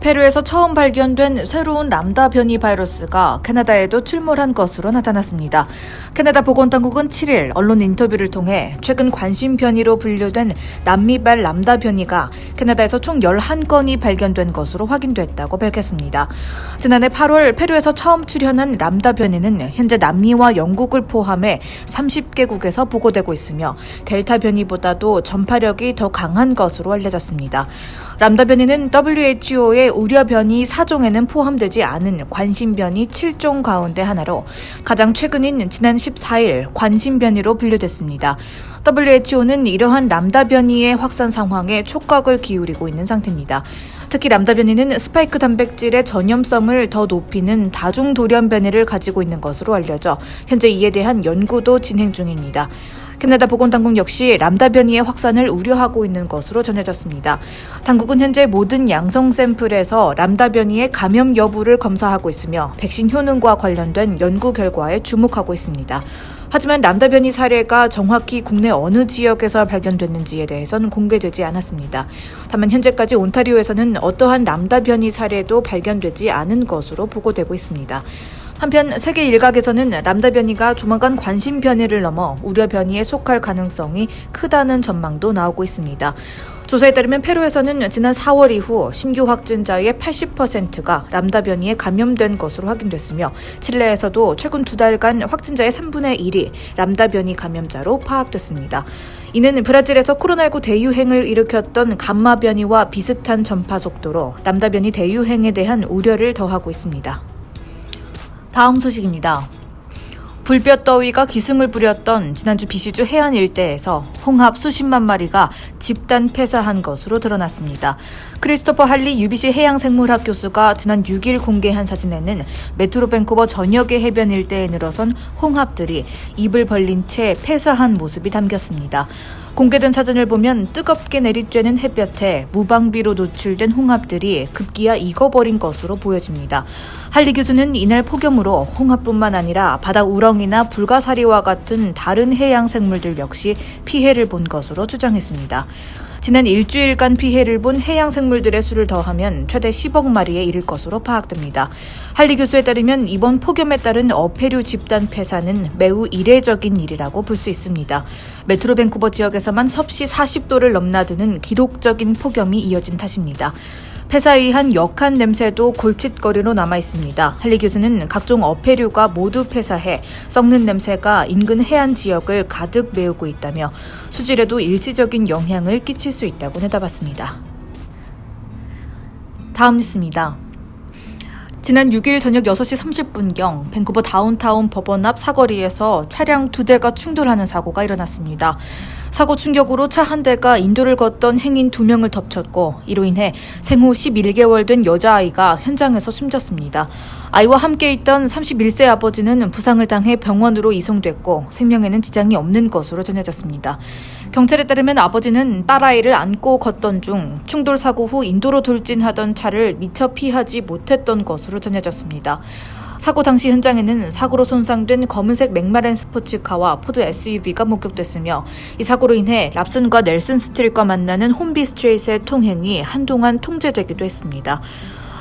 페루에서 처음 발견된 새로운 람다 변이 바이러스가 캐나다에도 출몰한 것으로 나타났습니다. 캐나다 보건당국은 7일 언론 인터뷰를 통해 최근 관심 변이로 분류된 남미발 람다 변이가 캐나다에서 총 11건이 발견된 것으로 확인됐다고 밝혔습니다. 지난해 8월 페루에서 처음 출현한 람다 변이는 현재 남미와 영국을 포함해 30개국에서 보고되고 있으며 델타 변이보다도 전파력이 더 강한 것으로 알려졌습니다. 람다 변이는 WHO의 우려 변이 4종에는 포함되지 않은 관심 변이 7종 가운데 하나로 가장 최근인 지난 14일 관심 변이로 분류됐습니다. WHO는 이러한 람다 변이의 확산 상황에 촉각을 기울이고 있는 상태입니다. 특히 람다 변이는 스파이크 단백질의 전염성을 더 높이는 다중 돌연 변이를 가지고 있는 것으로 알려져 현재 이에 대한 연구도 진행 중입니다. 캐나다 보건당국 역시 람다 변이의 확산을 우려하고 있는 것으로 전해졌습니다. 당국은 현재 모든 양성 샘플에서 람다 변이의 감염 여부를 검사하고 있으며 백신 효능과 관련된 연구 결과에 주목하고 있습니다. 하지만 람다 변이 사례가 정확히 국내 어느 지역에서 발견됐는지에 대해서는 공개되지 않았습니다. 다만 현재까지 온타리오에서는 어떠한 람다 변이 사례도 발견되지 않은 것으로 보고되고 있습니다. 한편 세계 일각에서는 람다 변이가 조만간 관심 변이를 넘어 우려 변이에 속할 가능성이 크다는 전망도 나오고 있습니다. 조사에 따르면 페루에서는 지난 4월 이후 신규 확진자의 80%가 람다 변이에 감염된 것으로 확인됐으며 칠레에서도 최근 2달간 확진자의 3분의 1이 람다 변이 감염자로 파악됐습니다. 이는 브라질에서 코로나19 대유행을 일으켰던 감마 변이와 비슷한 전파 속도로 람다 변이 대유행에 대한 우려를 더하고 있습니다. 다음 소식입니다. 불볕더위가 기승을 부렸던 지난주 비시주 해안 일대에서 홍합 수십만 마리가 집단 폐사한 것으로 드러났습니다. 크리스토퍼 할리 UBC 해양생물학 교수가 지난 6일 공개한 사진에는 메트로 밴쿠버 전역의 해변 일대에 늘어선 홍합들이 입을 벌린 채 폐사한 모습이 담겼습니다. 공개된 사진을 보면 뜨겁게 내리쬐는 햇볕에 무방비로 노출된 홍합들이 급기야 익어버린 것으로 보여집니다. 할리 교수는 이날 폭염으로 홍합뿐만 아니라 바다 우렁이나 불가사리와 같은 다른 해양 생물들 역시 피해를 본 것으로 주장했습니다. 지난 일주일간 피해를 본 해양 생물들의 수를 더하면 최대 10억 마리에 이를 것으로 파악됩니다. 할리 교수에 따르면 이번 폭염에 따른 어패류 집단 폐사는 매우 이례적인 일이라고 볼 수 있습니다. 메트로 밴쿠버 지역에서만 섭씨 40도를 넘나드는 기록적인 폭염이 이어진 탓입니다. 폐사에 의한 역한 냄새도 골칫거리로 남아있습니다. 할리 교수는 각종 어패류가 모두 폐사해 썩는 냄새가 인근 해안 지역을 가득 메우고 있다며 수질에도 일시적인 영향을 끼칠 수 있다고 내다봤습니다. 다음 뉴스입니다. 지난 6일 저녁 6시 30분경 밴쿠버 다운타운 법원 앞 사거리에서 차량 2대가 충돌하는 사고가 일어났습니다. 사고 충격으로 차 한 대가 인도를 걷던 행인 2명을 덮쳤고 이로 인해 생후 11개월 된 여자아이가 현장에서 숨졌습니다. 아이와 함께 있던 31세 아버지는 부상을 당해 병원으로 이송됐고 생명에는 지장이 없는 것으로 전해졌습니다. 경찰에 따르면 아버지는 딸아이를 안고 걷던 중 충돌 사고 후 인도로 돌진하던 차를 미처 피하지 못했던 것으로 전해졌습니다. 사고 당시 현장에는 사고로 손상된 검은색 맥라렌 스포츠카와 포드 SUV가 목격됐으며 이 사고로 인해 랍슨과 넬슨 스트릿과 만나는 홈비 스트릿의 통행이 한동안 통제되기도 했습니다.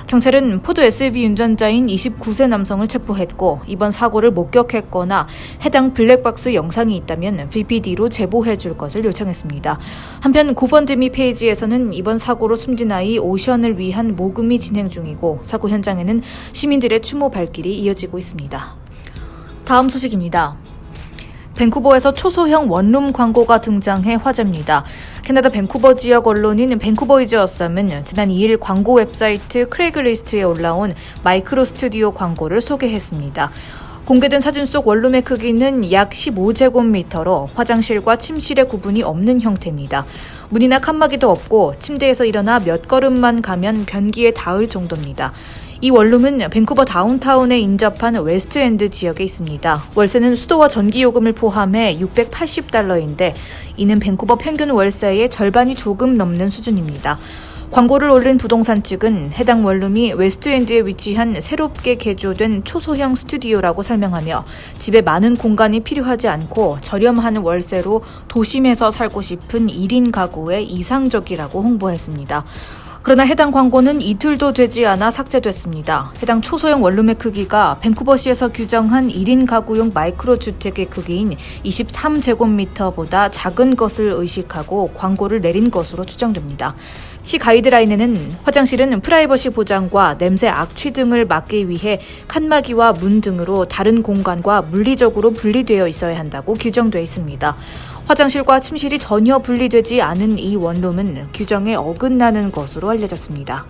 경찰은 포드 SUV 운전자인 29세 남성을 체포했고 이번 사고를 목격했거나 해당 블랙박스 영상이 있다면 BPD로 제보해 줄 것을 요청했습니다. 한편 고펀드미 페이지에서는 이번 사고로 숨진 아이 오션을 위한 모금이 진행 중이고 사고 현장에는 시민들의 추모 발길이 이어지고 있습니다. 다음 소식입니다. 밴쿠버에서 초소형 원룸 광고가 등장해 화제입니다. 캐나다 밴쿠버 지역 언론인 밴쿠버이즈 어썸은 지난 2일 광고 웹사이트 크레이글리스트에 올라온 마이크로 스튜디오 광고를 소개했습니다. 공개된 사진 속 원룸의 크기는 약 15제곱미터로 화장실과 침실의 구분이 없는 형태입니다. 문이나 칸막이도 없고 침대에서 일어나 몇 걸음만 가면 변기에 닿을 정도입니다. 이 원룸은 밴쿠버 다운타운에 인접한 웨스트엔드 지역에 있습니다. 월세는 수도와 전기요금을 포함해 $680인데 이는 밴쿠버 평균 월세의 절반이 조금 넘는 수준입니다. 광고를 올린 부동산 측은 해당 원룸이 웨스트엔드에 위치한 새롭게 개조된 초소형 스튜디오라고 설명하며 집에 많은 공간이 필요하지 않고 저렴한 월세로 도심에서 살고 싶은 1인 가구에 이상적이라고 홍보했습니다. 그러나 해당 광고는 이틀도 되지 않아 삭제됐습니다. 해당 초소형 원룸의 크기가 밴쿠버시에서 규정한 1인 가구용 마이크로 주택의 크기인 23제곱미터보다 작은 것을 의식하고 광고를 내린 것으로 추정됩니다. 시 가이드라인에는 화장실은 프라이버시 보장과 냄새 악취 등을 막기 위해 칸막이와 문 등으로 다른 공간과 물리적으로 분리되어 있어야 한다고 규정되어 있습니다. 화장실과 침실이 전혀 분리되지 않은 이 원룸은 규정에 어긋나는 것으로 알려졌습니다.